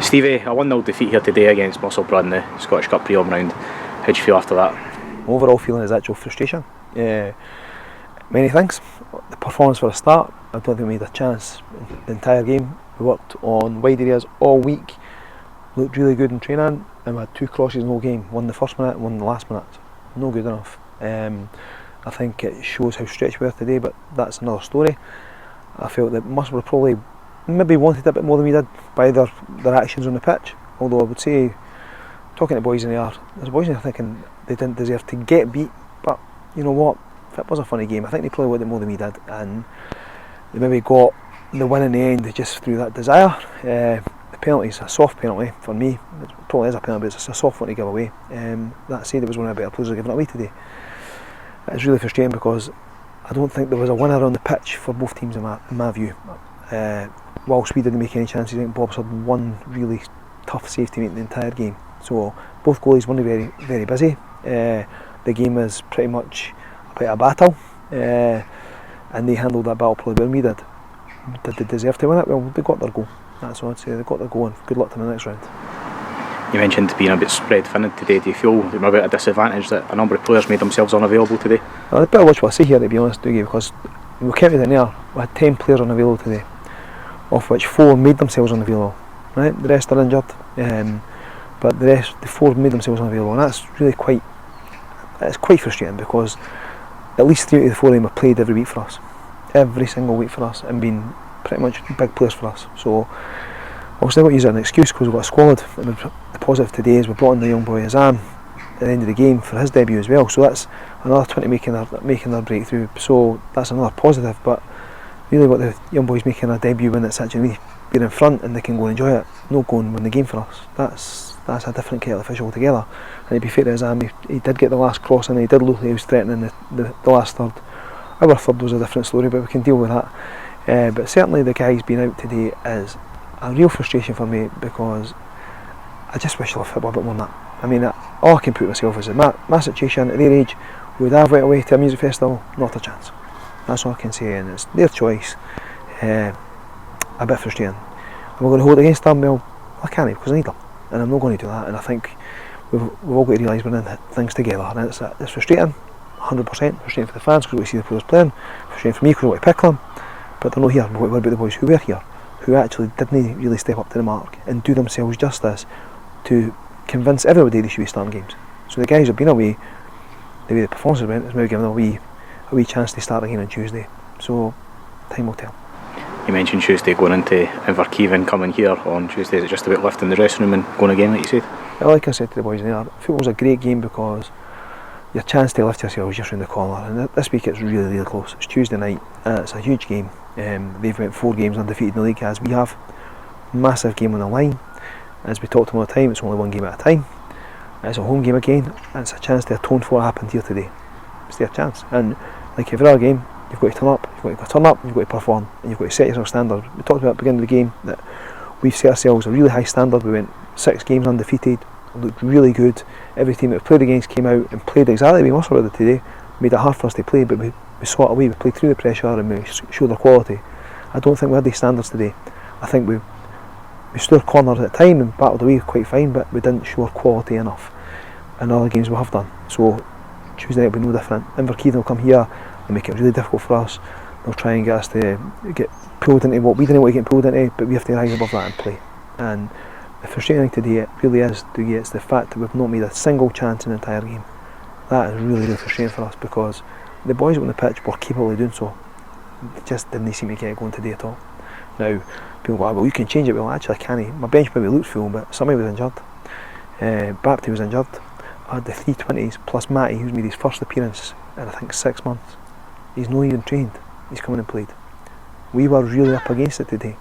Stevie, a 1-0 defeat here today against Musselburgh in the Scottish Cup pre-home round. How do you feel after that? Overall feeling is actual frustration. Many things. The performance for a start, I don't think we had a chance the entire game. We worked on wide areas all week, looked really good in training, and we had 2 crosses in the whole game. One in the first minute, one in the last minute. No good enough. I think it shows how stretched we are today, but that's another story. I felt that Musselburgh probably maybe wanted a bit more than we did by their actions on the pitch. Although I would say, talking to boys in there, there's boys in there thinking they didn't deserve to get beat, but you know what, if it was a funny game, I think they probably wanted more than we did, and they maybe got the win in the end just through that desire. The penalty is a soft penalty for me. It probably is a penalty, but it's a soft one to give away. That said, it was one of the better players giving it away today. It's really frustrating because I don't think there was a winner on the pitch for both teams in my view. Whilst we didn't make any chances, I think Bob's had one really tough save to make the entire game. So both goalies weren't very, very busy. The game is pretty much about a battle, and they handled that battle probably better than we did. Did they deserve to win it? Well, they got their goal. That's what I'd say. They got their goal, and good luck to them in the next round. You mentioned being a bit spread-thin today. Do you feel they were a bit of a disadvantage that a number of players made themselves unavailable today? Well, I'd better watch what I say here, to be honest, do you? Because we kept it in there. We had 10 players unavailable today, of which 4 made themselves unavailable. Right, the rest are injured, but the 4 made themselves unavailable, and that's really quite frustrating because at least 3 out of the 4 of them have played every week for us, every single week for us, and been pretty much big players for us. So obviously I won't use it as an excuse because we've got a squad. And the positive today is we brought in the young boy Azam at the end of the game for his debut as well. So that's another 20 making their breakthrough. So that's another positive. But really, what the young boys making a debut when it's actually being in front and they can go and enjoy it, no go and win the game for us. That's a different kettle of fish altogether. And to be fair to Azam, he did get the last cross and he did look like he was threatening the last third. Our third was a different story, but we can deal with that. But certainly the guys being out today is a real frustration for me because I just wish they would football a bit more than that. I mean, all I can put myself is in my situation at their age, would I have went away to a music festival? Not a chance. That's all I can say, and it's their choice. A bit frustrating. Am I going to hold it against them? Well, I can't because I need them, and I'm not going to do that. And I think we've all got to realise we're in things together, and it's frustrating, 100%. Frustrating for the fans because we see the players playing. Frustrating for me because we want to pick them, but they're not here. What about the boys who were here, who actually didn't really step up to the mark and do themselves justice to convince everybody they should be starting games? So the guys who have been away, the way the performances went, is maybe giving them a wee chance to start again on Tuesday. So time will tell. You mentioned Tuesday going into Inverkeith and coming here on Tuesday. Is it just about lifting the dressing room and going again, like you said? Well, like I said to the boys in there, football's a great game because your chance to lift yourselves just round the corner, and this week it's really, really close. It's Tuesday night and it's a huge game. They've went 4 games undefeated in the league as we have. Massive game on the line. As we talked all the time, it's only 1 game at a time. It's a home game again, and it's a chance to atone for what happened here today. It's their chance, and like every other game, you've got to turn up, you've got to perform, and you've got to set yourself standard. We talked about at the beginning of the game that we've set ourselves a really high standard. We went 6 games undefeated, looked really good. Every team that we played against came out and played exactly the way Musselburgh did today. Made it hard for us to play, but we saw it away. We played through the pressure and we showed our quality. I don't think we had these standards today. I think we stood our corners at the time and battled away quite fine, but we didn't show our quality enough in other games we have done. So Tuesday night will be no different. Inverkeith will come here and make it really difficult for us. They'll try and get us to get pulled into what we didn't want to get pulled into, but we have to rise above that and play. And the frustrating thing today, it really is, it's the fact that we've not made a single chance in the entire game. That is really, really frustrating for us because the boys on the pitch were capable of doing so. They just didn't seem to get it going today at all. Now, people go, well, you can change it. Well, actually I can't. My bench maybe looked full, but somebody was injured. Bapty was injured. I had the 320s plus Matty, who's made his first appearance in I think 6 months. He's not even trained. He's come in and played. We were really up against it today.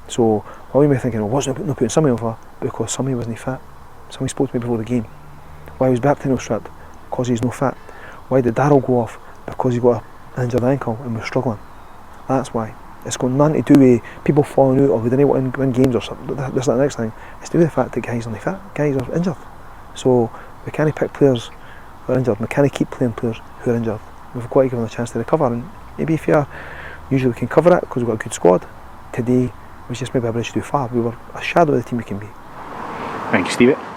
So while we were thinking, well, what's not putting somebody over? Because somebody wasn't fit. Somebody spoke to me before the game. Why was Bapty no stripped? Because he's no fit. Why did Darryl go off? Because he's got an injured ankle and we're struggling. That's why. It's got nothing to do with people falling out or we didn't want to win games or something. This is the next thing. It's to do with the fact that guys aren't fit. Guys are injured. So we can't pick players who are injured. We can't keep playing players who are injured. We've got to give them a chance to recover, and maybe if you're, usually we can cover it because we've got a good squad. Today was just maybe a bridge too far. We were a shadow of the team we can be. Thank you, Stevie.